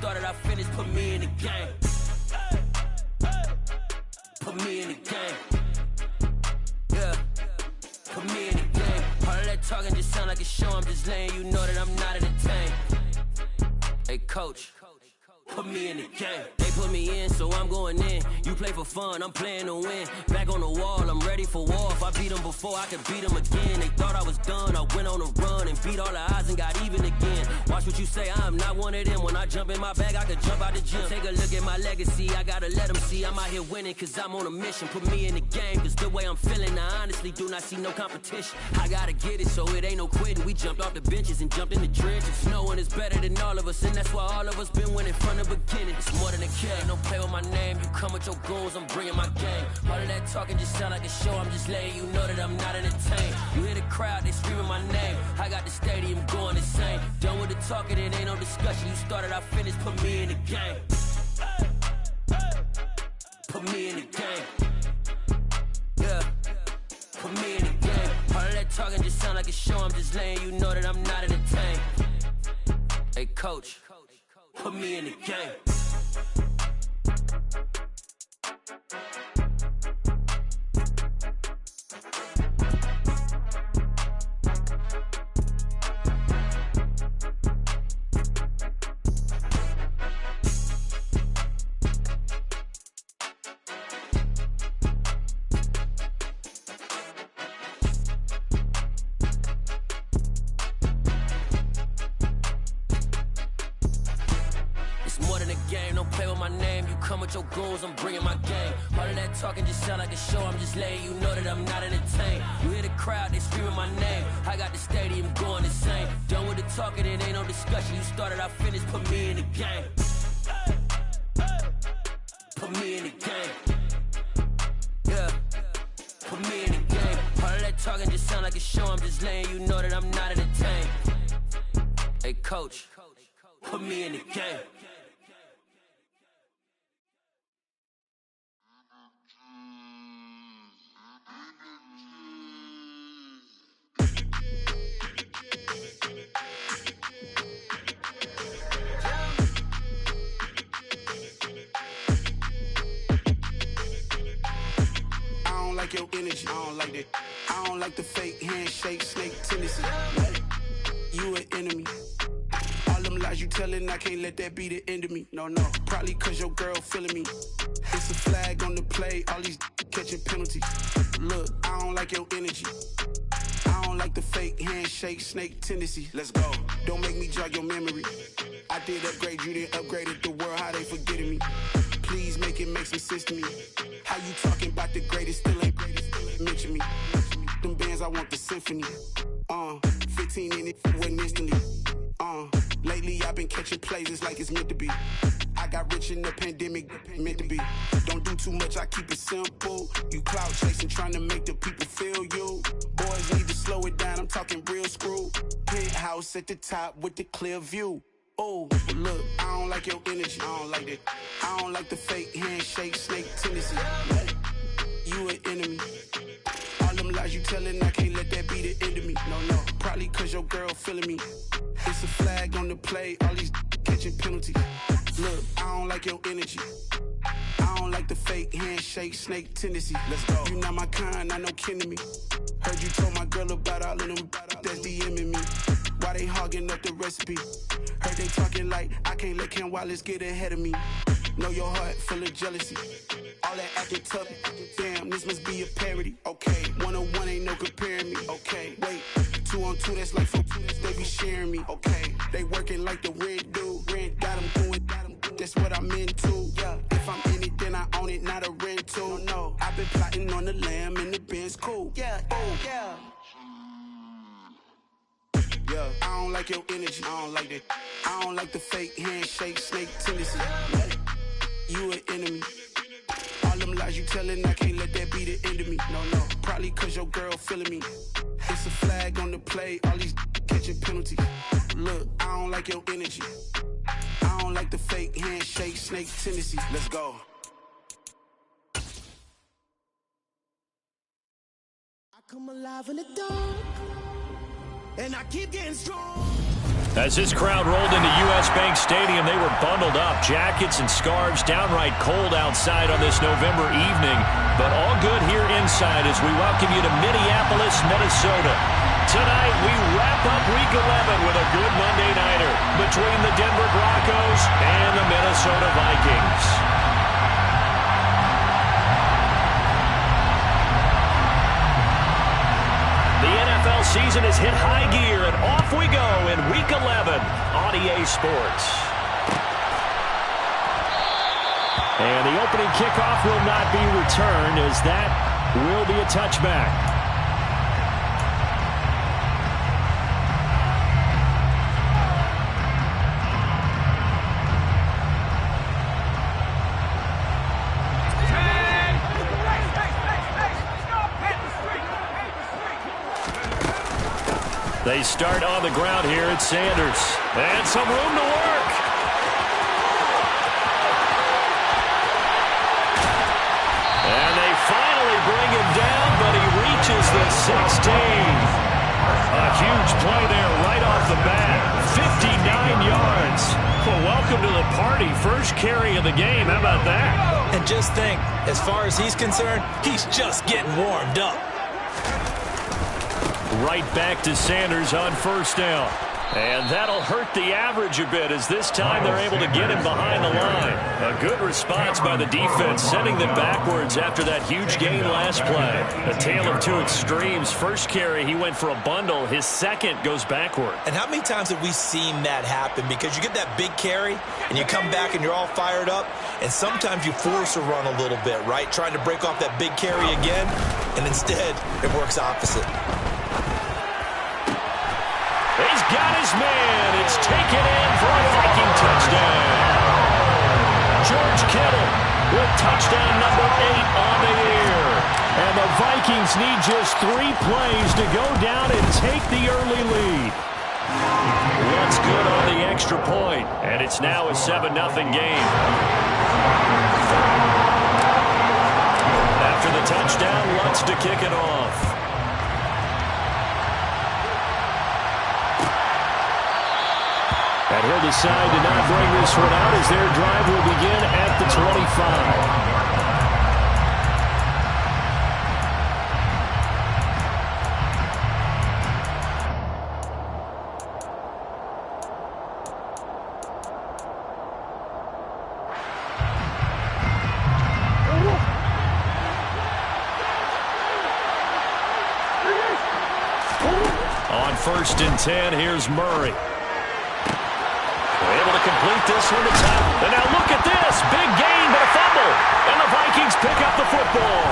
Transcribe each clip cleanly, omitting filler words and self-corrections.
started, I finished, put me in the game. Put me in the game. Yeah, put me in the game. All of that talking just sound like a show, I'm just letting you know that I'm not entertained. Hey coach, put me in the game. They put me in, so I'm going in. You play for fun, I'm playing to win. Back on the wall, I'm ready for war. If I beat them before, I could beat them again. They thought I was done, I went on a run and beat all the odds and got even again. Watch what you say, I'm not one of them. When I jump in my bag, I could jump out the gym. Take a look at my legacy, I gotta let them see I'm out here winning, cause I'm on a mission. Put me in the game, cause the way I'm feeling, I honestly do not see no competition. I gotta get it, so it ain't no quitting. We jumped off the benches and jumped in the trenches. No one is better than all of us, and that's why all of us been winning from the beginning. It's more than a kid, don't play with my name. You come with your goons, I'm bringing my game. All of that talking just sound like a show, I'm just letting you know that I'm not entertained. You hear the crowd, they screaming my name. I got the stadium going insane. Done with the talking, it ain't no discussion. You started, I finished, put me in the game. Put me in the game. Yeah, put me in the game. All of that talking just sound like a show, I'm just letting you know that I'm not entertained. Hey coach, put me in the game. Your goals, I'm bringing my game. All of that talking just sound like a show, I'm just letting you know that I'm not entertained. You hear the crowd, they screaming my name. I got the stadium going insane. Done with the talking, it ain't no discussion. You started, I finished, put me in the game. Put me in the game. Yeah, put me in the game. All of that talking just sound like a show, I'm just letting you know that I'm not entertained. Hey coach, put me in the game. Your energy, I don't like that. I don't like the fake handshake, snake tendency. You an enemy. All them lies you telling, I can't let that be the end of me. No, probably cause your girl feeling me. It's a flag on the play, all these catching penalties. Look, I don't like your energy. I don't like the fake handshake, snake tendency. Let's go. Don't make me jog your memory. I did upgrade, you didn't upgrade it. The world, how they forgetting me. Please make it make some sense to me. How you talking about the greatest, still ain't mention me. Them bands, I want the symphony. 15 in it, wasn't instantly. Lately I've been catching plays, it's like it's meant to be. I got rich in the pandemic, meant to be. Don't do too much, I keep it simple. You clout chasing, trying to make the people feel you. Boys need to slow it down, I'm talking real screw. Penthouse at the top with the clear view. Oh, look, I don't like your energy, I don't like that. I don't like the fake handshake, snake tendency. You an enemy. All them lies you telling, I can't let that be the end of me. No, probably cause your girl feeling me. It's a flag on the play, all these catching penalties. Look, I don't like your energy. I don't like the fake handshake, snake tendency. Let's go. You not my kind, I know kin to me. Heard you told my girl about all of them, that's DMing me. Why they hogging up the recipe? Heard they talking like I can't let Ken Wallace get ahead of me. Know your heart full of jealousy. All that acting tough, damn, this must be a parody. Okay, 1-on-1 ain't no comparing me. Okay, wait, 2-on-2, that's like 4, they be sharing me. Okay, they working like the red dude. Red got them doing, that's what I'm into. Yeah, if I'm in it, then I own it, not a rental. No, I've been plotting on the lamb and the Benz cool. Yeah, oh, yeah. Yeah, I don't like your energy, I don't like that. I don't like the fake handshake, snake tendency. You an enemy. All them lies you telling, I can't let that be the end of me. No, probably cause your girl feeling me. It's a flag on the play, all these catching penalties. Look, I don't like your energy. I don't like the fake handshake, snake tendency. Let's go. I come alive in the dark, and I keep getting strong. As this crowd rolled into U.S. Bank Stadium, they were bundled up, jackets and scarves, downright cold outside on this November evening, but all good here inside as we welcome you to Minneapolis, Minnesota. Tonight, we wrap up Week 11 with a good Monday nighter between the Denver Broncos and the Minnesota Vikings. The NFL season has hit high gear, and off we go in Week 11 on EA Sports. And the opening kickoff will not be returned, as that will be a touchback. They start on the ground here at Sanders. And some room to work. And they finally bring him down, but he reaches the 16. A huge play there right off the bat. 59 yards. Well, welcome to the party. First carry of the game. How about that? And just think, as far as he's concerned, he's just getting warmed up. Right back to Sanders on first down. And that'll hurt the average a bit, as this time they're able to get him behind the line. A good response by the defense, sending them backwards after that huge gain last play. A tale of two extremes. First carry, he went for a bundle. His second goes backward. And how many times have we seen that happen? Because you get that big carry, and you come back and you're all fired up, and sometimes you force a run a little bit, right? Trying to break off that big carry again, and instead it works opposite. He's got his man. It's taken in for a Viking touchdown. George Kittle with touchdown number 8 on the year. And the Vikings need just 3 plays to go down and take the early lead. Lutz good on the extra point, and it's now a 7-0 game. After the touchdown, Lutz to kick it off. And he'll decide to not bring this one out as their drive will begin at the 25. On 1st and 10, here's Murray. Able to complete this one to top. And now look at this. Big gain, but a fumble. And the Vikings pick up the football.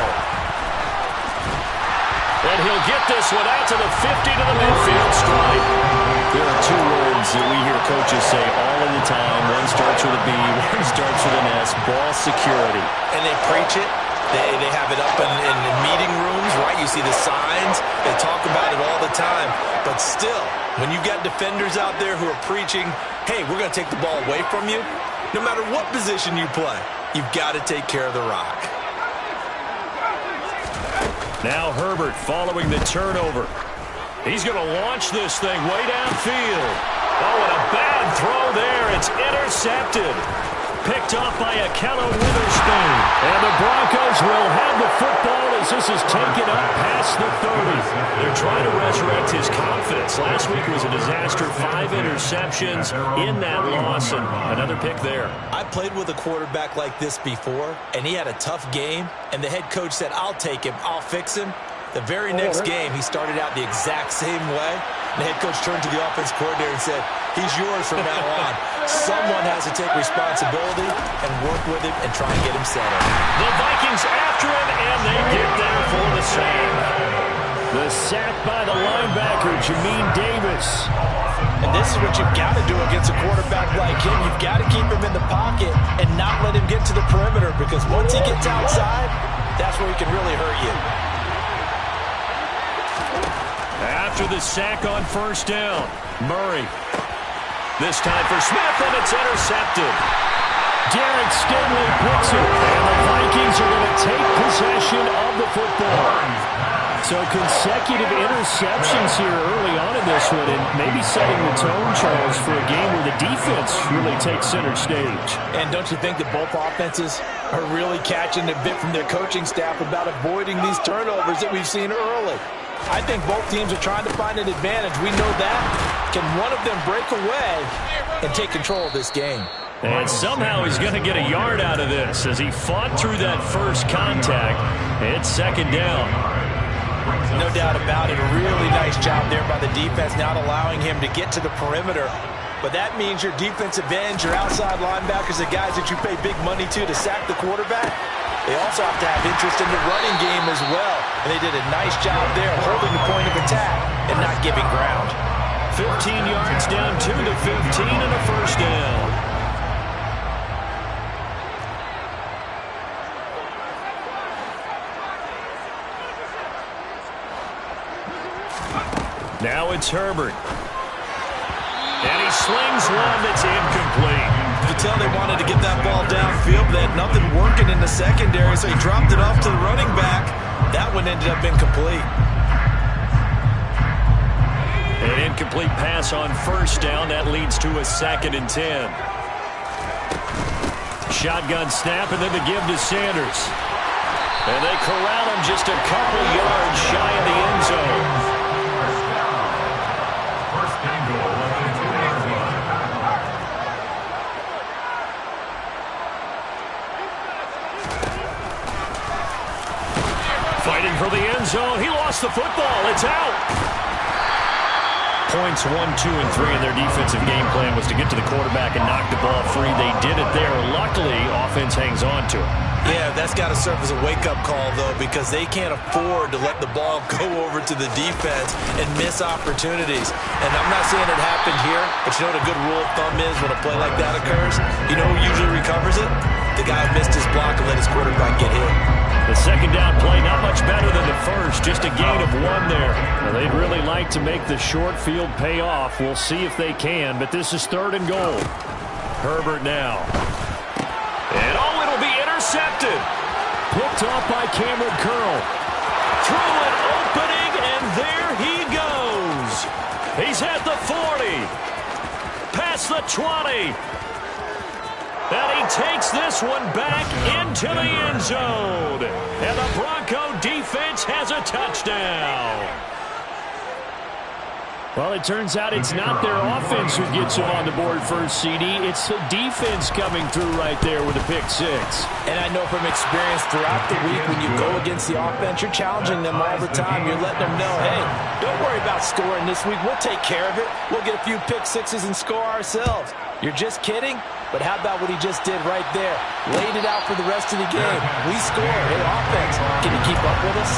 And he'll get this one out to the 50 to the midfield stripe. There are 2 words that we hear coaches say all of the time. One starts with a B, one starts with an S. Ball security. And they preach it. They have it up in meeting rooms, right? You see the signs. They talk about it all the time. But still, when you've got defenders out there who are preaching, hey, we're going to take the ball away from you, no matter what position you play, you've got to take care of the rock. Now Herbert following the turnover. He's going to launch this thing way downfield. Oh, and a bad throw there. It's intercepted. Picked off by Ahkello Witherspoon. And the Broncos will have the football as this is taken up past the 30. They're trying to resurrect his confidence. Last week was a disaster. 5 interceptions in that loss, and another pick there. I played with a quarterback like this before, and he had a tough game, and the head coach said, I'll take him, I'll fix him. The very next game, he started out the exact same way. The head coach turned to the offense coordinator and said, he's yours from now on. Someone has to take responsibility and work with him and try and get him settled. The Vikings after him, and they get there for the sack. The sack by the linebacker, Jamin Davis. And this is what you've got to do against a quarterback like him. You've got to keep him in the pocket and not let him get to the perimeter, because once he gets outside, that's where he can really hurt you. After the sack on 1st down, Murray. This time for Smith, and it's intercepted. Derek Stingley picks it, and the Vikings are going to take possession of the football. So consecutive interceptions here early on in this one, and maybe setting the tone, Charles, for a game where the defense really takes center stage. And don't you think that both offenses are really catching a bit from their coaching staff about avoiding these turnovers that we've seen early? I think both teams are trying to find an advantage. We know that. Can one of them break away and take control of this game? And somehow he's going to get a yard out of this as he fought through that first contact. It's second down. No doubt about it. A really nice job there by the defense, not allowing him to get to the perimeter. But that means your defensive ends, your outside linebackers, the guys that you pay big money to sack the quarterback, they also have to have interest in the running game as well. And they did a nice job there holding the point of attack and not giving ground. 15 yards down to the 15 and a first down. Now it's Herbert. And he slings one that's incomplete. You could tell they wanted to get that ball downfield, but they had nothing working in the secondary, so he dropped it off to the running back. That one ended up incomplete. An incomplete pass on first down. That leads to a 2nd and 10. Shotgun snap, and then the give to Sanders. And they corral him just a couple yards shy of the end zone. Fighting for the end zone. He lost the football. It's out. Points 1, 2, and 3 in their defensive game plan was to get to the quarterback and knock the ball free. They did it there. Luckily, offense hangs on to it. Yeah, that's got to serve as a wake-up call, though, because they can't afford to let the ball go over to the defense and miss opportunities. And I'm not saying it happened here, but you know what a good rule of thumb is when a play like that occurs? You know who usually recovers it? The guy who missed his block and let his quarterback get hit. The second down play not much better than the first, just a gain of 1 there. Now, they'd really like to make the short field pay off. We'll see if they can, but this is 3rd and goal. Herbert now. And it'll be intercepted. Picked off by Cameron Curl. Through an opening, and there he goes. He's at the 40. Past the 20. And he takes this one back into the end zone. And the Bronco defense has a touchdown. Well, it turns out it's not their offense who gets them on the board first, CD. It's the defense coming through right there with a pick 6. And I know from experience throughout the week when you go against the offense, you're challenging them all the time. You're letting them know, hey, don't worry about scoring this week. We'll take care of it. We'll get a few pick 6s and score ourselves. You're just kidding? But how about what he just did right there? Laid it out for the rest of the game. We scored. Hey, offense, can you keep up with us?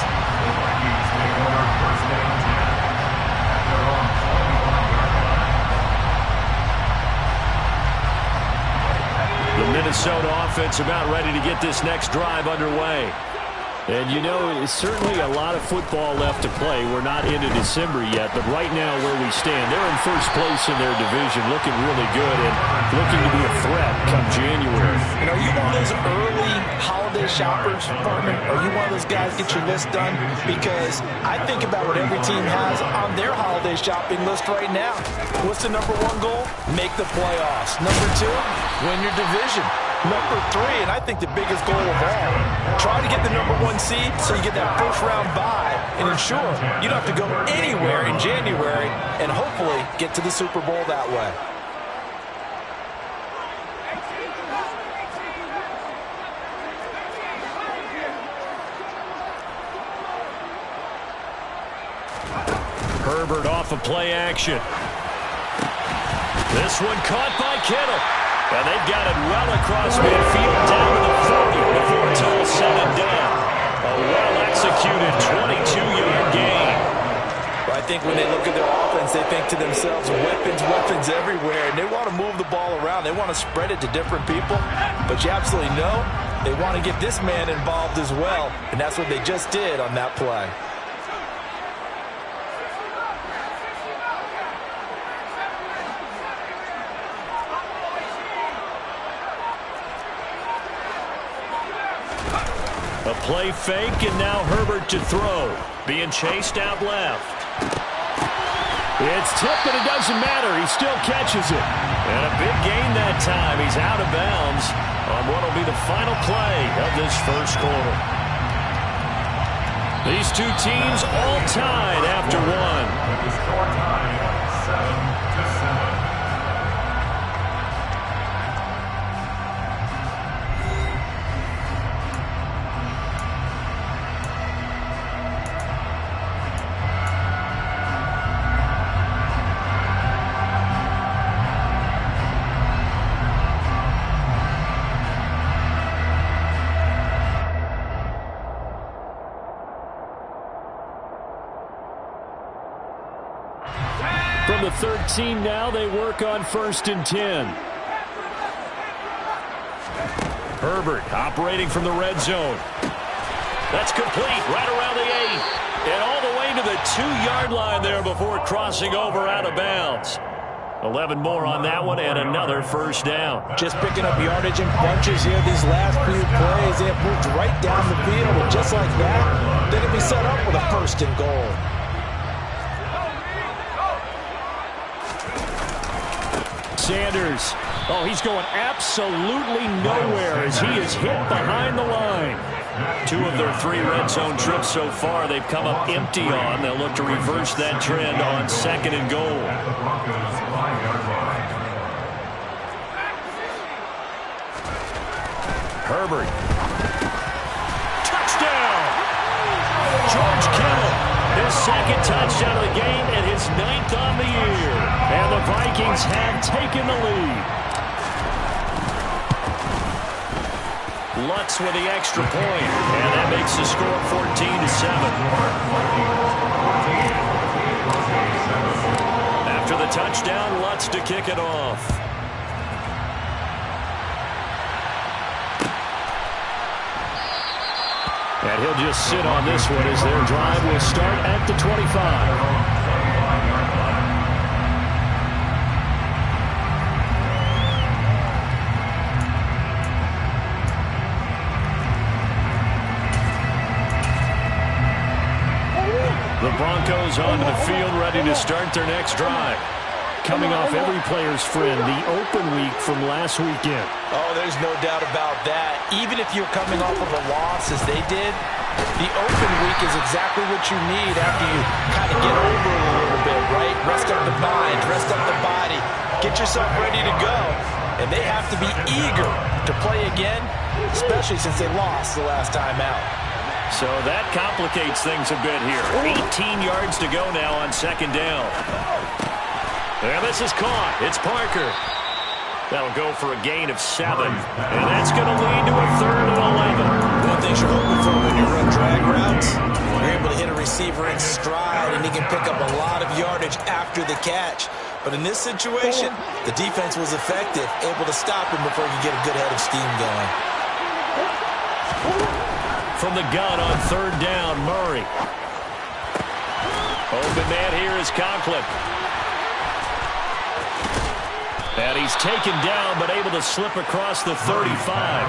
The Minnesota offense about ready to get this next drive underway. And you know, it's certainly a lot of football left to play. We're not into December yet, but right now where we stand, they're in first place in their division, looking really good and looking to be a threat come January. And are you one of those early holiday shoppers, Furman? Are you one of those guys get your list done? Because I think about what every team has on their holiday shopping list right now. What's the number 1 goal? Make the playoffs. Number 2, win your division. Number 3, and I think the biggest goal of all, try to get the number 1 seed so you get that first round bye and ensure you don't have to go anywhere in January and hopefully get to the Super Bowl that way. Herbert off of play action. This one caught by Kittle. And they've got it well across midfield down to the 40 before it's all said and done. A well-executed 22-yard gain. Well, I think when they look at their offense, they think to themselves, weapons everywhere, and they want to move the ball around. They want to spread it to different people. But you absolutely know they want to get this man involved as well, and that's what they just did on that play. A play fake, and now Herbert to throw. Being chased out left. It's tipped, but it doesn't matter. He still catches it. And a big gain that time. He's out of bounds on what will be the final play of this first quarter. These two teams all tied after one. The score tied 7-7. From the 13 now, they work on 1st and 10. Herbert operating from the red zone. That's complete right around the 8. And all the way to the 2-yard line there before crossing over out of bounds. 11 more on that one and another first down. Just picking up yardage in bunches here these last few plays. They have moved right down the field, and just like that, they can be set up with a 1st and goal. Sanders. Oh, he's going absolutely nowhere as he is hit behind the line. 2 of their 3 red zone trips so far they've come up empty on. They'll look to reverse that trend on 2nd and goal. Herbert. Touchdown! George Kittle. His 2nd touchdown of the game and his 9th on the year. And the Vikings have taken the lead. Lutz with the extra point, and that makes the score 14-7. After the touchdown, Lutz to kick it off. And he'll just sit on this one as their drive will start at the 25. The Broncos onto the field, ready to start their next drive. Coming off every player's friend, the open week from last weekend. Oh, there's no doubt about that. Even if you're coming off of a loss as they did, the open week is exactly what you need after you kind of get over it a little bit, right? Rest up the mind, rest up the body, get yourself ready to go. And they have to be eager to play again, especially since they lost the last time out. So that complicates things a bit here. 18 yards to go now on 2nd down. And this is caught. It's Parker. That'll go for a gain of 7. And that's going to lead to a 3rd and 11. One thing you're hoping for when you run drag routes, you're able to hit a receiver in stride, and he can pick up a lot of yardage after the catch. But in this situation, the defense was effective, able to stop him before he could get a good head of steam going. From the gun on 3rd down, Murray. Open man here is Conklin. And he's taken down, but able to slip across the 35.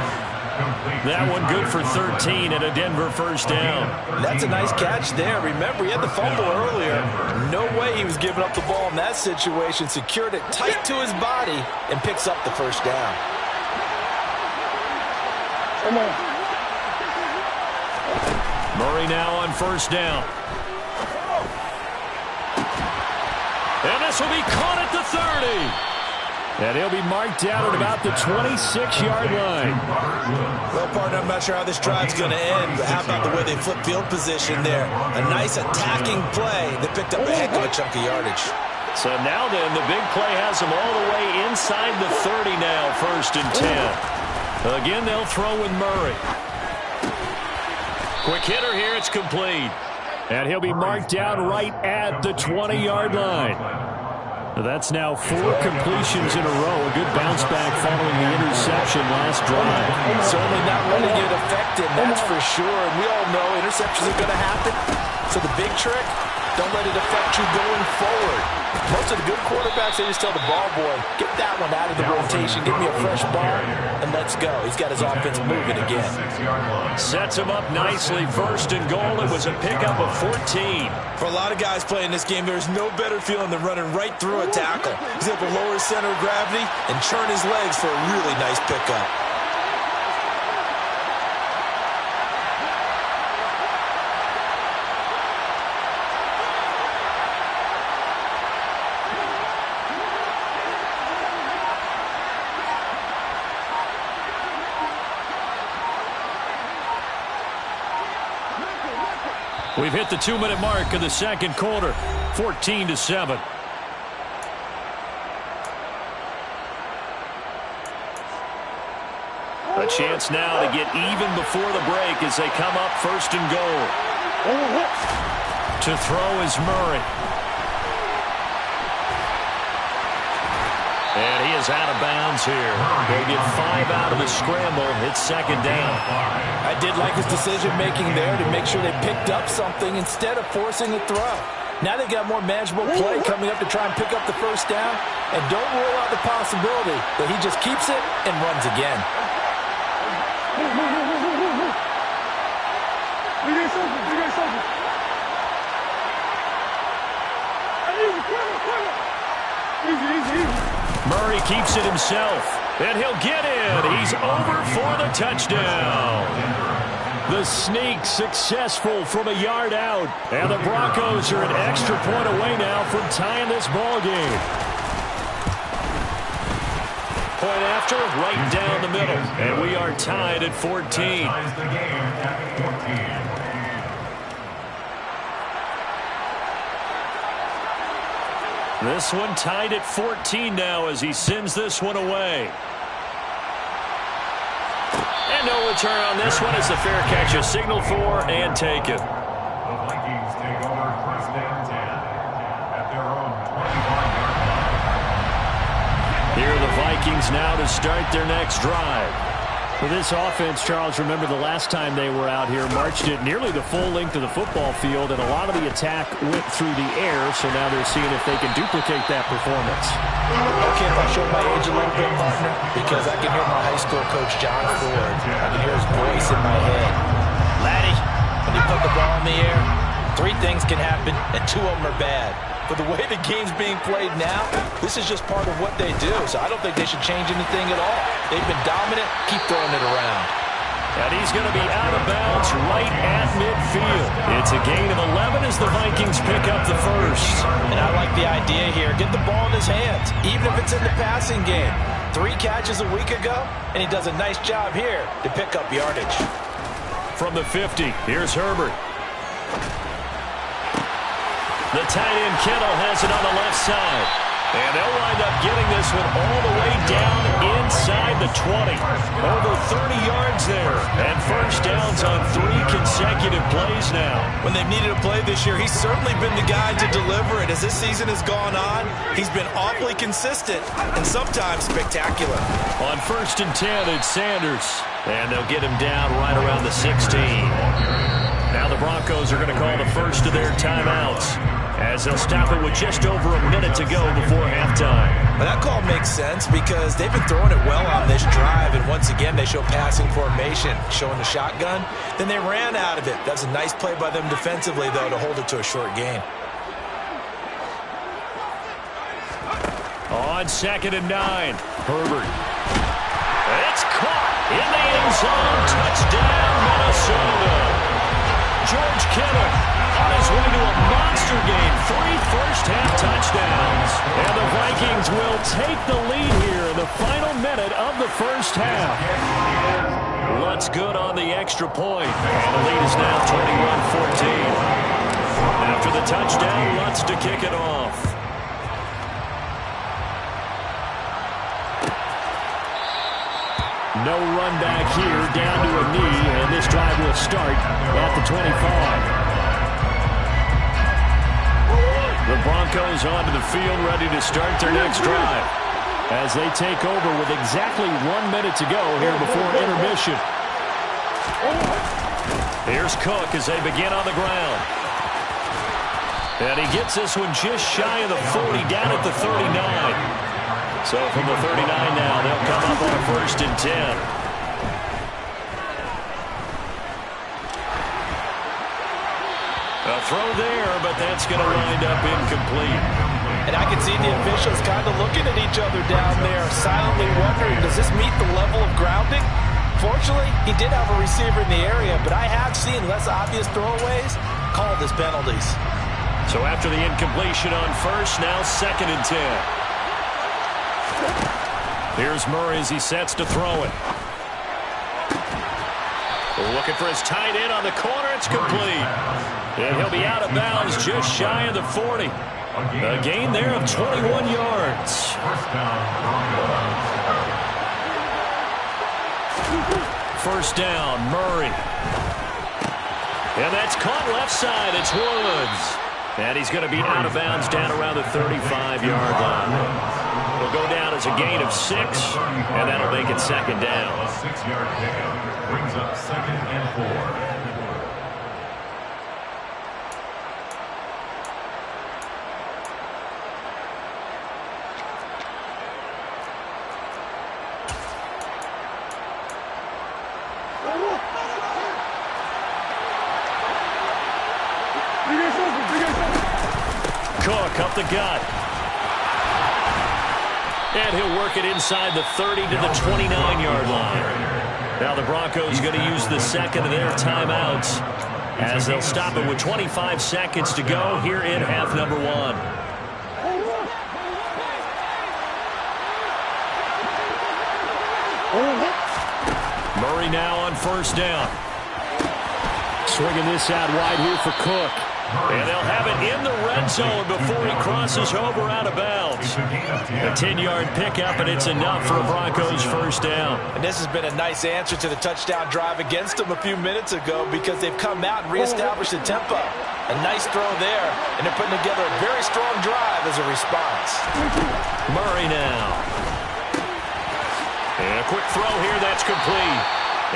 That one good for 13 and a Denver first down. That's a nice catch there. Remember, he had the fumble earlier. No way he was giving up the ball in that situation. Secured it tight to his body and picks up the first down. Come on. Murray now on 1st down. And this will be caught at the 30. And he'll be marked down at about the 26-yard line. Well, partner, I'm not sure how this drive's going to end, but how about the way they flip field position there? A nice attacking play that picked up a heck of a chunk of yardage. So now then, the big play has them all the way inside the 30 now, 1st and 10. Again, they'll throw with Murray. Quick hitter here, it's complete. And he'll be marked down right at the 20-yard line. That's now 4 completions in a row. A good bounce back following the interception last drive. Certainly not letting it affect him, that's for sure. And we all know interceptions are going to happen. So the big trick, don't let it affect you going forward. Most of the good quarterbacks, they just tell the ball boy, get that one out of the rotation, give me a fresh ball, and let let's go. He's got his offense moving again. Sets him up nicely. First and goal. It was a pickup of 14. For a lot of guys playing this game, there's no better feeling than running right through a tackle. He's able to lower his center of gravity and churn his legs for a really nice pickup. We've hit the 2-minute mark of the second quarter, 14-7. A chance now to get even before the break as they come up first and goal. To throw is Murray. And he is out of bounds here. They'll get 5 out of the scramble. It's second down. I did like his decision-making there to make sure they picked up something instead of forcing a throw. Now they got more manageable play coming up to try and pick up the first down. And don't rule out the possibility that he just keeps it and runs again. Murray keeps it himself, and he'll get in. He's over for the touchdown. The sneak successful from a yard out, and the Broncos are an extra point away now from tying this ball game. Point after, right down the middle, and we are tied at 14. Ties the game at 14. This one tied at 14 now as he sends this one away. And no return on this one as the fair catch is signaled for and taken. The Vikings take over first and 10 at their own 25-yard line. Here are the Vikings now to start their next drive. For this offense, Charles, remember the last time they were out here, marched it nearly the full length of the football field, and a lot of the attack went through the air, so now they're seeing if they can duplicate that performance. Okay, if I show my age a little bit, partner, because I can hear my high school coach, John Ford. I can hear his voice in my head. Laddie, when you put the ball in the air, 3 things can happen, and 2 of them are bad. But the way the game's being played now, this is just part of what they do. So I don't think they should change anything at all. They've been dominant. Keep throwing it around. And he's going to be out of bounds right at midfield. It's a gain of 11 as the Vikings pick up the first. And I like the idea here. Get the ball in his hands, even if it's in the passing game. 3 catches a week ago, and he does a nice job here to pick up yardage. From the 50, here's Herbert. The tight end Kittle has it on the left side. And they'll wind up getting this one all the way down inside the 20. Over 30 yards there. And first downs on 3 consecutive plays now. When they've needed a play this year, he's certainly been the guy to deliver it. As this season has gone on, he's been awfully consistent and sometimes spectacular. On first and 10, it's Sanders. And they'll get him down right around the 16. Now the Broncos are going to call the first of their timeouts, as they'll stop it with just over a minute to go before halftime. Well, that call makes sense because they've been throwing it well on this drive, and once again they show passing formation, showing the shotgun. Then they ran out of it. That's a nice play by them defensively, though, to hold it to a short gain. On second and 9, Herbert. It's caught in the end zone. Touchdown, Minnesota. George Kittle on his way to a monster game. 3 first-half touchdowns. And the Vikings will take the lead here in the final minute of the first half. Lutz good on the extra point. And the lead is now 21-14. After the touchdown, Lutz to kick it off. No run back here, down to a knee, and this drive will start at the 25. The Broncos onto the field, ready to start their next drive, as they take over with exactly 1 minute to go here before intermission. Here's Cook as they begin on the ground. And he gets this one just shy of the 40, down at the 39. So from the 39 now, they'll come up on a 1st and 10. A throw there, but that's going to wind up incomplete. And I can see the officials kind of looking at each other down there, silently wondering, does this meet the level of grounding? Fortunately, he did have a receiver in the area, but I have seen less obvious throwaways called as penalties. So after the incompletion on 1st, now 2nd and 10. Here's Murray as he sets to throw it. Looking for his tight end on the corner. It's complete. And he'll be out of bounds just shy of the 40. A gain there of 21 yards. First down, Murray. And that's caught left side. It's Woods. And he's going to be out of bounds down around the 35-yard line. It'll go down as a gain of 6, and that'll make it 2nd down. A 6-yard pickup brings up 2nd and 4. Cook up the gut. And he'll work it inside the 30 to the 29-yard line. Now the Broncos going to use the 2nd of their timeouts as they'll stop it with 25 seconds to go here in half number 1. Murray now on 1st down. Swinging this out wide here for Cook. And they'll have it in the red zone before he crosses over out of bounds. A 10-yard pickup, and it's enough for a Broncos 1st down. And this has been a nice answer to the touchdown drive against them a few minutes ago because they've come out and reestablished the tempo. A nice throw there, and they're putting together a very strong drive as a response. Murray now. And a quick throw here, that's complete.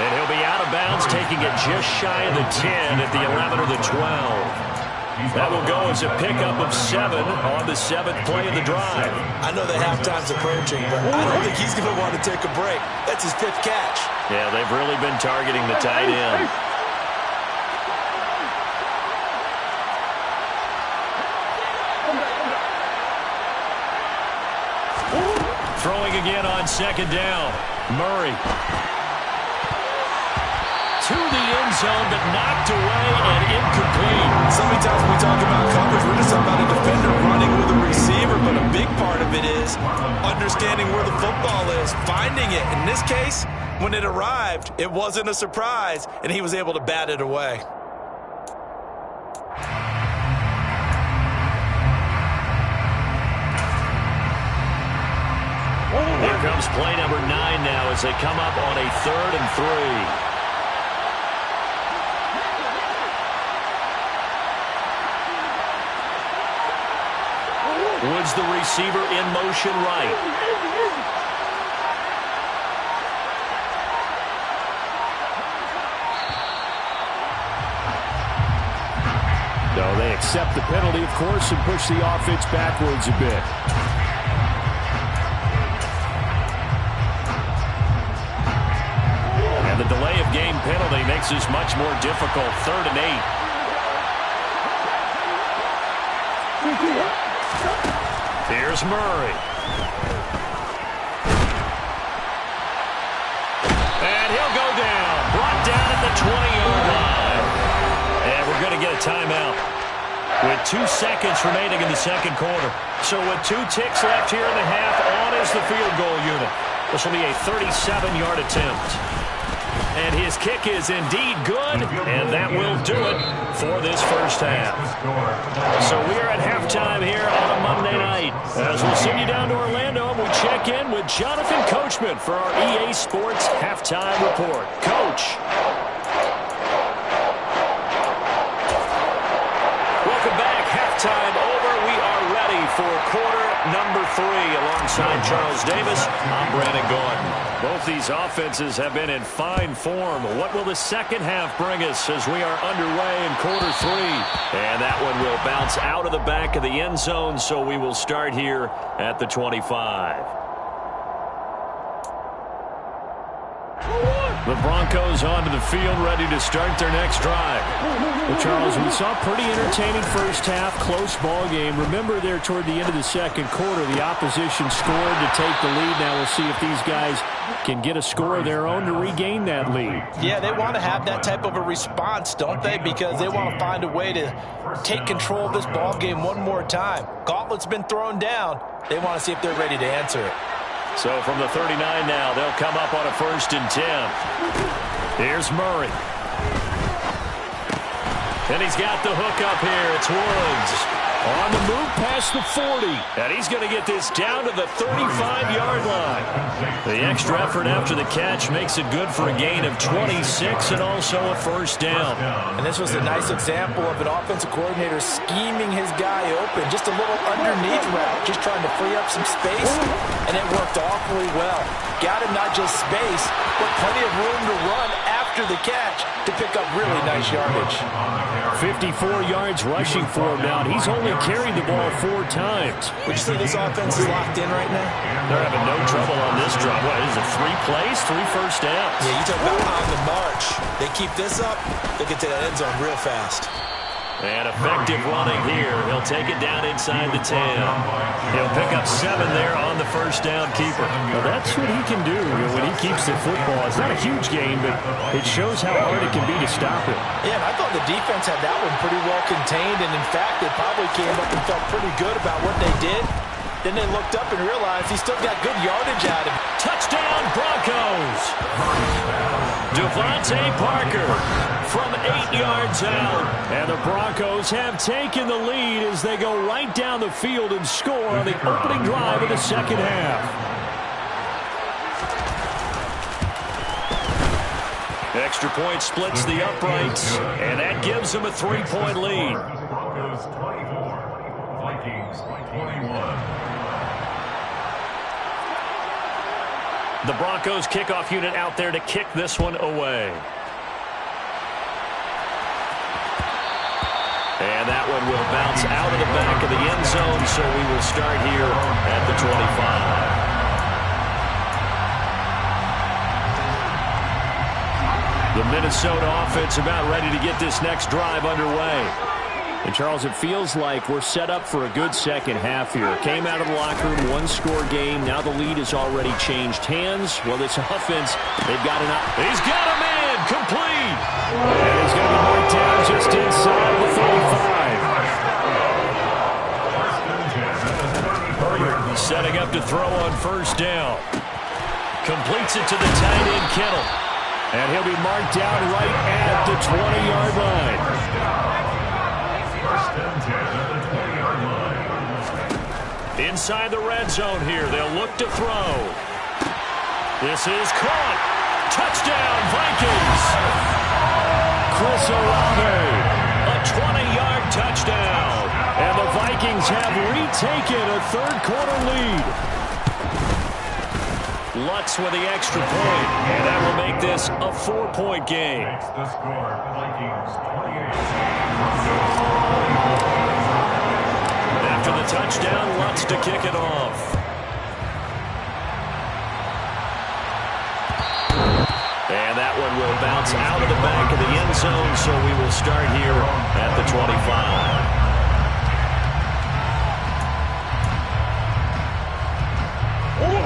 And he'll be out of bounds, taking it just shy of the 10 at the 11 or the 12. That will go as a pickup of 7 on the 7th play of the drive. I know that halftime's approaching, but I don't think he's going to want to take a break. That's his 5th catch. Yeah, they've really been targeting the tight end. Throwing again on 2nd down. Murray. To the end zone, but knocked away and incomplete. So many times when we talk about coverage, we're just talking about a defender running with a receiver, but a big part of it is understanding where the football is, finding it. In this case, when it arrived, it wasn't a surprise, and he was able to bat it away. Here comes play number 9 now as they come up on a 3rd and 3. Woods, the receiver, in motion right. No, they accept the penalty, of course, and push the offense backwards a bit. And the delay of game penalty makes this much more difficult. 3rd and 8. Here's Murray. And he'll go down. Brought down at the 20-yard line. And we're going to get a timeout with 2 seconds remaining in the 2nd quarter. So with 2 ticks left here in the half, on is the field goal unit. This will be a 37-yard attempt. And his kick is indeed good, and that will do it for this 1st half. So we are at halftime here on a Monday night. As we'll send you down to Orlando, we check in with Jonathan Coachman for our EA Sports Halftime Report. Coach. Welcome back. Halftime over. We are ready for quarter number 3. Alongside Charles Davis, I'm Brandon Gordon. Both these offenses have been in fine form. What will the 2nd half bring us as we are underway in quarter 3? And that one will bounce out of the back of the end zone, so we will start here at the 25. The Broncos onto the field, ready to start their next drive. Well, Charles, we saw a pretty entertaining first half, close ball game. Remember there toward the end of the second quarter, the opposition scored to take the lead. Now we'll see if these guys can get a score of their own to regain that lead. Yeah, they want to have that type of a response, don't they? Because they want to find a way to take control of this ball game one more time. Gauntlet's been thrown down. They want to see if they're ready to answer it. So from the 39 now, they'll come up on a 1st and 10. Here's Murray. And he's got the hook up here. It's Woods. On the move past the 40. And he's going to get this down to the 35-yard line. The extra effort after the catch makes it good for a gain of 26 and also a 1st down. And this was a nice example of an offensive coordinator scheming his guy open. Just a little underneath route, just trying to free up some space, and it worked awfully well. Got him not just space, but plenty of room to run after the catch to pick up really nice yardage. 54 yards rushing for him now. He's only carried the ball 4 times. Would you say this offense is locked in right now? They're having no trouble on this drive. What is it, 3 plays, 3 first downs? Yeah, you talk about on the march. They keep this up, they get to the end zone real fast. And effective running here. He'll take it down inside the 10. He'll pick up 7 there on the 1st down keeper. Well, that's what he can do when he keeps the football. It's not a huge gain, but it shows how hard it can be to stop it. Yeah, and I thought the defense had that one pretty well contained, and in fact, they probably came up and felt pretty good about what they did. Then they looked up and realized he still got good yardage out of him. Touchdown, Broncos! Devontae Parker from 8 yards out. And the Broncos have taken the lead as they go right down the field and score on the opening drive of the second half. Extra point splits the uprights, and that gives them a 3-point lead. Broncos 24, Vikings 21. The Broncos kickoff unit out there to kick this one away. And that one will bounce out of the back of the end zone, so we will start here at the 25. The Minnesota offense about ready to get this next drive underway. And, Charles, it feels like we're set up for a good second half here. Came out of the locker room, 1-score game. Now the lead has already changed hands. Well, this offense, they've got an out. He's got a man complete. And he's going to be marked down just inside the 35. Setting up to throw on 1st down. Completes it to the tight end, Kittle. And he'll be marked down right at the 20-yard line. Inside the red zone here. They'll look to throw. This is caught. Touchdown, Vikings. Chris Olave. A 20-yard touchdown. And the Vikings have retaken a third-quarter lead. Lutz with the extra point. And that will make this a 4-point game. Makes the score, Vikings 28. After the touchdown, Lutz to kick it off. And that one will bounce out of the back of the end zone, so we will start here at the 25.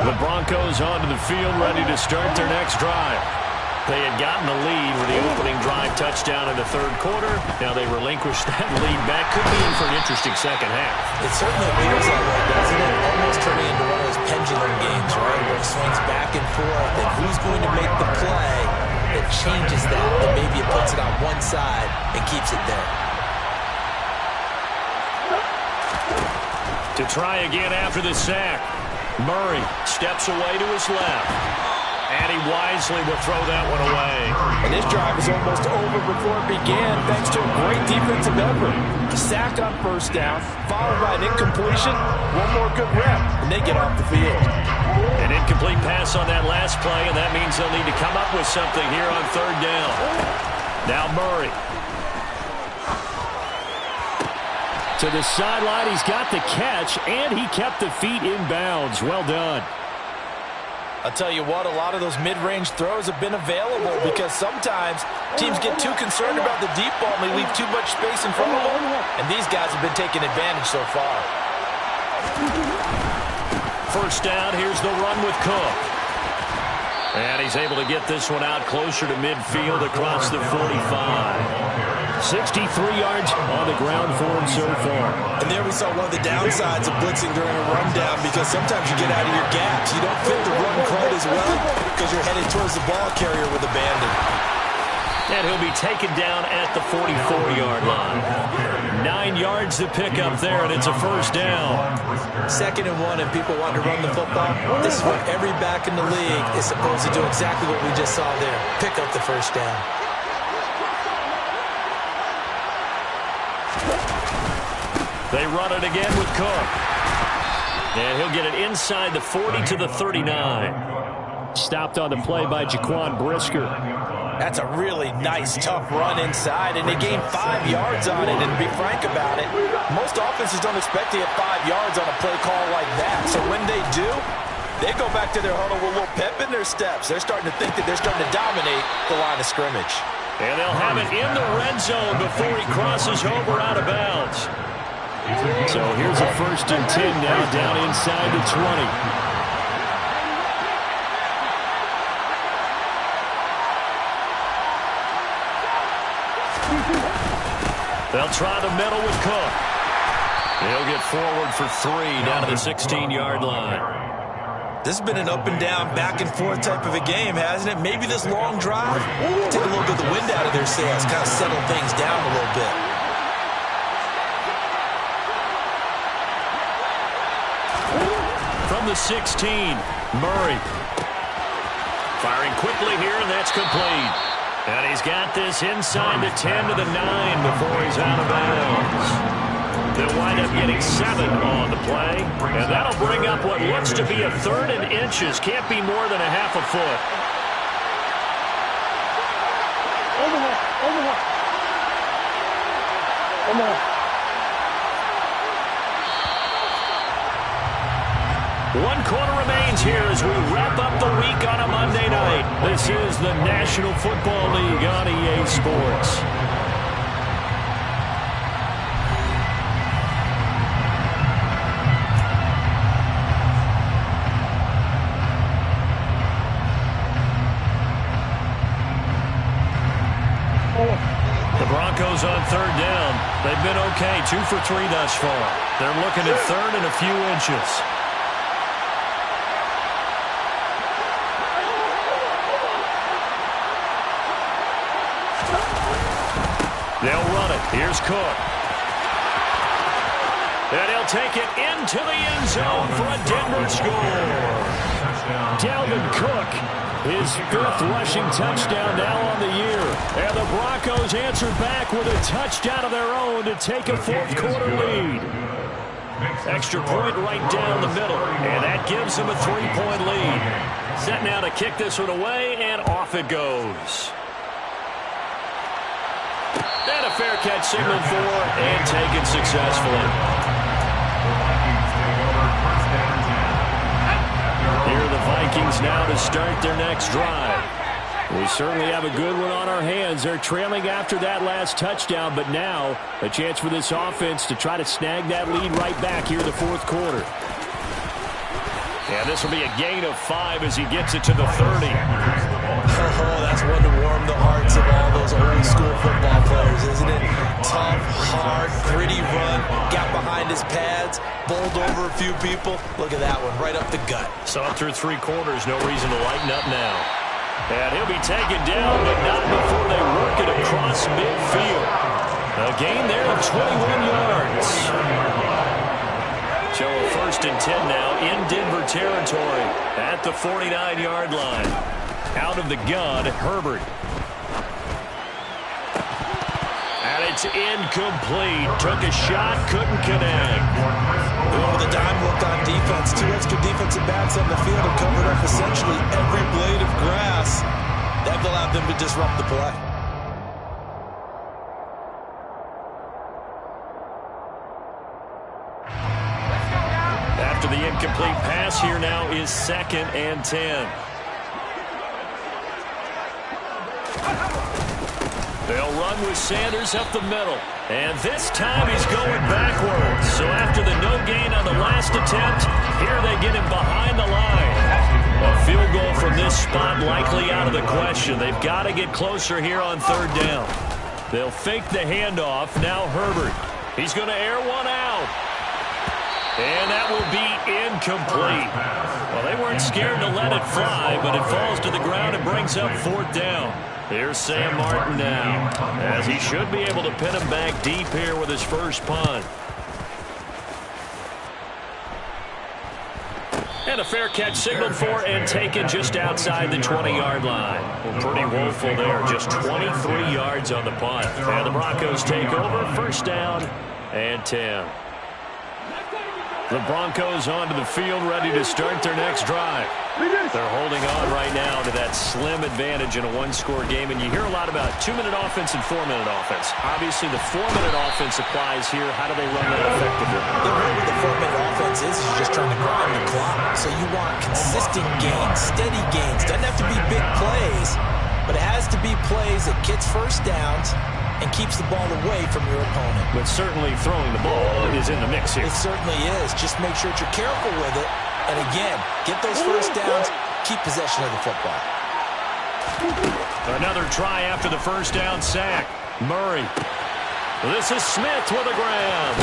The Broncos onto the field, ready to start their next drive. They had gotten the lead with the opening drive touchdown in the third quarter. Now they relinquished that lead back. Could be in for an interesting second half. It certainly feels that way, doesn't it? Almost turning into one of those pendulum games, right? Where it swings back and forth, and who's going to make the play that changes that maybe it puts it on one side and keeps it there. To try again after the sack. Murray steps away to his left. And he wisely will throw that one away. And this drive is almost over before it began, thanks to a great defensive effort. A sack on 1st down, followed by an incompletion, one more good rep, and they get off the field. An incomplete pass on that last play, and that means they'll need to come up with something here on 3rd down. Now Murray. To the sideline, he's got the catch, and he kept the feet in bounds. Well done. I'll tell you what, a lot of those mid-range throws have been available because sometimes teams get too concerned about the deep ball and they leave too much space in front of them. And these guys have been taking advantage so far. First down, here's the run with Cook. And he's able to get this one out closer to midfield across the 45. 63 yards on the ground for him so far. And there we saw one of the downsides of blitzing during a rundown because sometimes you get out of your gaps. You don't fit the run quite as well because you're headed towards the ball carrier with abandon. And he'll be taken down at the 44-yard line. 9 yards to pick up there, and it's a first down. 2nd and 1, and people want to run the football. This is what every back in the league is supposed to do, exactly what we just saw there. Pick up the first down. They run it again with Cook. And he'll get it inside the 40 to the 39. Stopped on the play by Jaquan Brisker. That's a really nice, tough run inside, and they gained 5 yards on it. And to be frank about it, most offenses don't expect to get 5 yards on a play call like that. So when they do, they go back to their huddle with a little pep in their steps. They're starting to think that they're starting to dominate the line of scrimmage. And they'll have it in the red zone before he crosses over out of bounds. So here's a 1st and 10 now down inside the 20. They'll try the middle with Cook. He'll get forward for 3 down to the 16-yard line. This has been an up-and-down, back-and-forth type of a game, hasn't it? Maybe this long drive take a little bit of the wind out of their sails, kind of settle things down a little bit. From the 16, Murray. Firing quickly here, and that's complete. And he's got this inside the 10 to the 9 before he's out of bounds. They'll wind up getting 7 on the play. And that'll bring up what looks to be a 3rd and inches. Can't be more than a half a foot. One quarter remains here as we wrap up the week on a Monday night. This is the National Football League on EA Sports. The Broncos on 3rd down. They've been okay, 2 for 3 thus far. They're looking at 3rd and a few inches. They'll run it. Here's Cook. And he'll take it into the end zone for a Denver score. Dalvin Cook, his 5th rushing touchdown now on the year. And the Broncos answer back with a touchdown of their own to take a 4th quarter lead. Extra point right down the middle. And that gives them a 3-point lead. Set now to kick this one away, and off it goes. And a fair catch signaled for and taken successfully. Here are the Vikings now to start their next drive. We certainly have a good one on our hands. They're trailing after that last touchdown, but now a chance for this offense to try to snag that lead right back here in the 4th quarter. And this will be a gain of 5 as he gets it to the 30. Oh, that's one to warm the hearts of all those old school football players, isn't it? Tough, hard, gritty run, got behind his pads, bowled over a few people. Look at that one, right up the gut. So through 3 quarters, no reason to lighten up now. And he'll be taken down, but not before they work it across midfield. A gain there of 21 yards. So a 1st and 10 now in Denver territory at the 49-yard line. Out of the gun, Herbert. And it's incomplete. Took a shot, couldn't connect. With a dime look on defense, 2 extra defensive backs on the field have covered up essentially every blade of grass. That allowed them to disrupt the play. after the incomplete pass. Here now is 2nd and 10. They'll run with Sanders up the middle. And this time he's going backwards. So after the no gain on the last attempt, here they get him behind the line. A field goal from this spot likely out of the question. They've got to get closer here on 3rd down. They'll fake the handoff. Now Herbert. He's going to air one out. And that will be incomplete. Well, they weren't scared to let it fly, but it falls to the ground and brings up 4th down. Here's Sam Martin now, as he should be able to pin him back deep here with his first punt. And a fair catch signaled for and taken just outside the 20-yard line. Well, pretty woeful there, just 23 yards on the punt. And the Broncos take over, 1st down and 10. The Broncos onto the field, ready to start their next drive. They're holding on right now to that slim advantage in a one-score game, and you hear a lot about 2-minute offense and 4-minute offense. Obviously, the 4-minute offense applies here. How do they run that effectively? The rule with the 4-minute offense is you're just trying to grind the clock. So you want consistent gains, steady gains. Doesn't have to be big plays, but it has to be plays that gets first downs and keeps the ball away from your opponent. But certainly throwing the ball is in the mix here. It certainly is. Just make sure that you're careful with it. And again, get those first downs, keep possession of the football. Another try after the first down sack. Murray. This is Smith with a grab.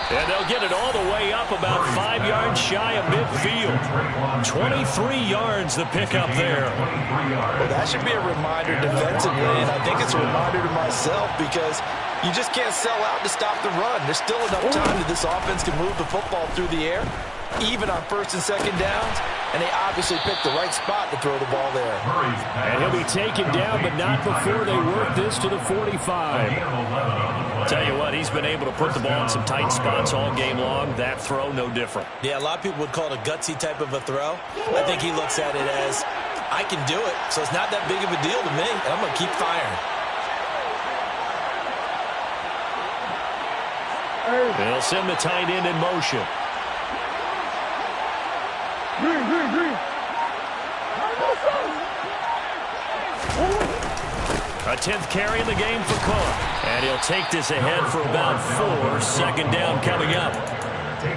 And they'll get it all the way up about 5 yards shy of midfield. 23 yards the pickup there. Well, that should be a reminder defensively, and I think it's a reminder to myself because you just can't sell out to stop the run. There's still enough time that this offense can move the football through the air, even on 1st and 2nd downs, and they obviously picked the right spot to throw the ball there. And he'll be taken down, but not before they work this to the 45. Tell you what, he's been able to put the ball in some tight spots all game long. That throw, no different. Yeah, a lot of people would call it a gutsy type of a throw. I think he looks at it as, I can do it, so it's not that big of a deal to me, and I'm going to keep firing. They'll send the tight end in motion. A 10th carry in the game for Cook. And he'll take this ahead for about 4. 2nd down coming up. I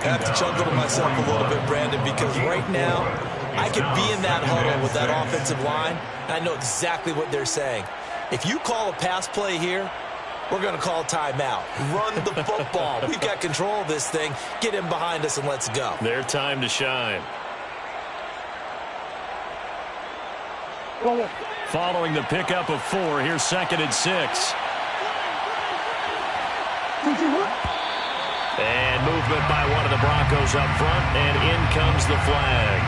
have to chuckle to myself a little bit, Brandon, because right now I could be in that huddle with that offensive line, and I know exactly what they're saying. If you call a pass play here, we're going to call timeout. Run the football. We've got control of this thing. Get him behind us and let's go. Their time to shine. Following the pickup of 4, here's 2nd and 6. And movement by one of the Broncos up front, and in comes the flag.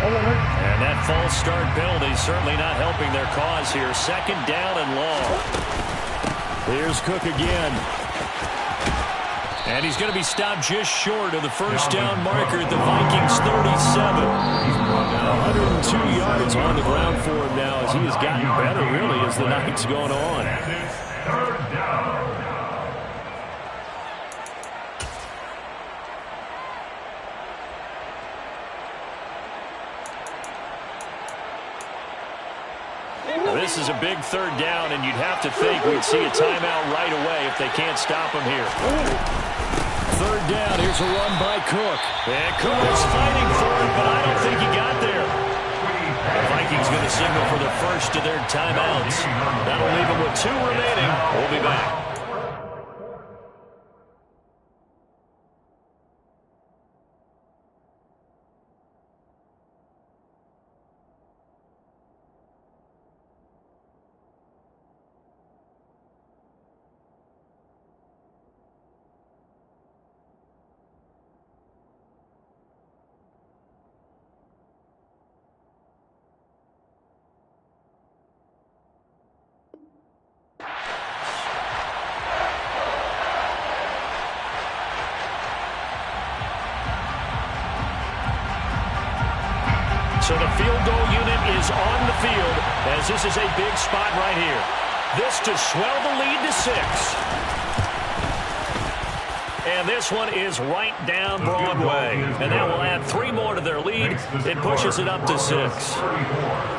And that false start penalty certainly not helping their cause here. 2nd down and long. Here's Cook again. And he's going to be stopped just short of the first down marker at the Vikings 37. 102 yards on the ground for him now as he has gotten better really as the night's going on. And it's 3rd down. This is a big 3rd down, and you'd have to think we'd see a timeout right away if they can't stop him here. 3rd down, here's a run by Cook. And Cook is fighting for it, but I don't think he got there. The Vikings going to signal for the first of their timeouts. That'll leave them with 2 remaining. We'll be back. So the field goal unit is on the field as this is a big spot right here. This to swell the lead to 6. And this one is right down Broadway. And that will add 3 more to their lead. It pushes it up to 6.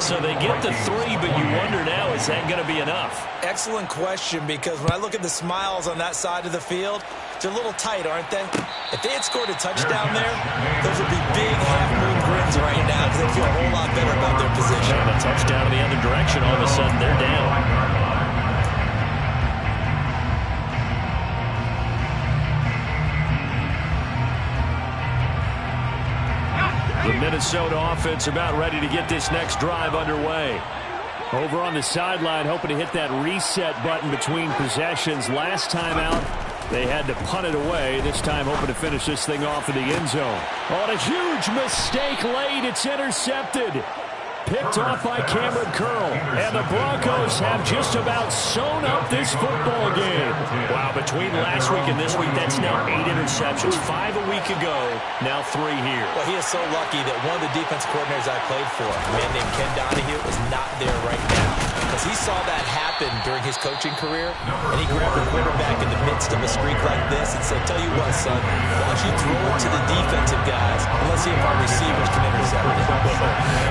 So they get the 3, but you wonder now, is that going to be enough? Excellent question, because when I look at the smiles on that side of the field, they're a little tight, aren't they? If they had scored a touchdown there, those would be big half-moon grins right now because they feel a whole lot better about their position. And a touchdown in the other direction, all of a sudden they're down. The Minnesota offense about ready to get this next drive underway. Over on the sideline, hoping to hit that reset button between possessions. Last time out, they had to punt it away. This time, hoping to finish this thing off in the end zone. On a huge mistake late, it's intercepted. Picked off by Cameron Curl. And the Broncos have just about sewn up this football game. Wow, between last week and this week, that's now 8 interceptions. 5 a week ago, now 3 here. Well, he is so lucky that one of the defense coordinators I played for, a man named Ken Donahue, is not there right now. Because he saw that happen during his coaching career, and he grabbed the quarterback in the midst of a streak like this and said, tell you what, son, why don't you throw it to the defensive guys and let's see if our receivers can intercept it.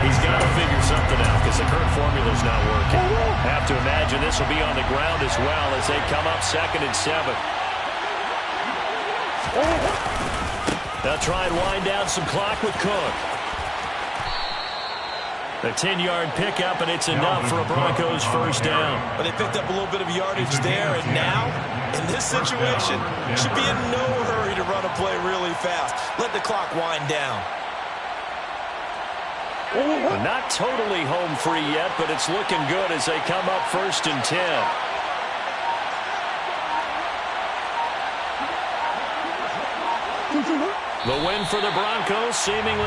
He's got to figure something out because the current formula's not working. Have to imagine this will be on the ground as well as they come up 2nd and 7. They'll try and wind down some clock with Cook. A 10-yard pickup, and it's enough for a Broncos first down. But they picked up a little bit of yardage there, and now, in this situation, should be in no hurry to run a play really fast. Let the clock wind down. Not totally home free yet, but it's looking good as they come up 1st and 10. The win for the Broncos, seemingly